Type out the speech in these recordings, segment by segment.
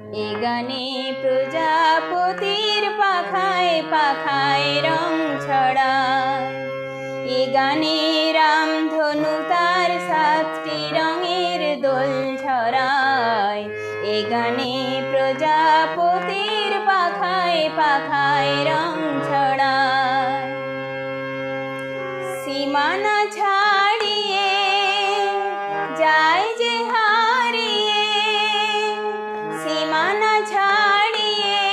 এ গানে প্রজাপতির পাখায় পাখায় রং ছড়ায়। এ গানে রামধনু তার 7টি রঙের দোল ছড়ায়। এ গানে প্রজাপতির পাখায় পাখায় রং ছড়ায়। সীমানা ছাড়িয়ে যায় যে হারিয়ে, সীমানা ছাড়িয়ে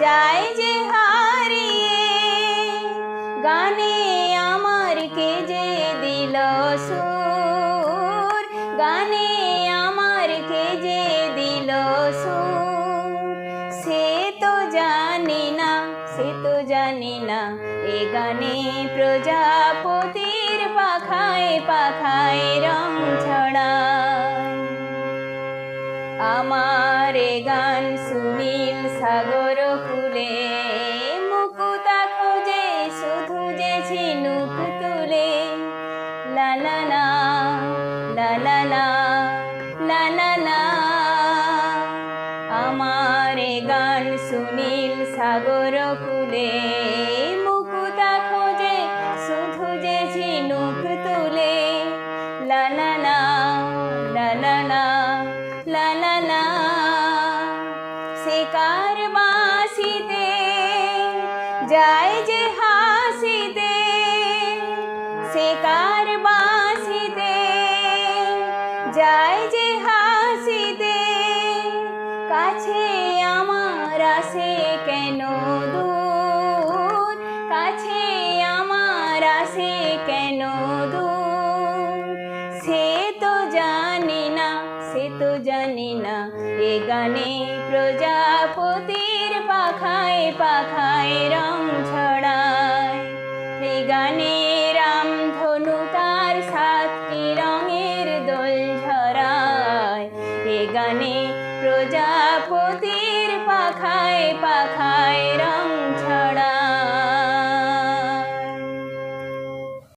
যায় যে হারিয়ে, গানে আমার কে যে দিল সুর, গানে আমার কে যে দিল সুর। সে তো জানি না, সে তো জানি না, এ গানে প্রজাপতির পাখায় পাখায় রং ছড়ায়। আমার এ গান সুনীল সাগর কূলে, মুকুতা খোঁজে শুধু যে ঝিনুক তুলে। লা লা লা লা লা লা লা লা লা। আমার এ গান সুনীল সাগর কূলে, মুকুতা খোঁজে শুধু যে ঝিনুক তুলে। লা লা লা লা লা লা লা লা লা। সে কার বাঁশিতে যায় যে হাসিতে, সে কার বাঁশিতে যায় যে হাসিতে। কাছে আমার আসে কেন দূর, কাছে আমার আসে কেন দূর। সে তো জানি না, সে তো জানি না, এ গানে প্রজাপতির পাখায় পাখায় রং ছড়ায়।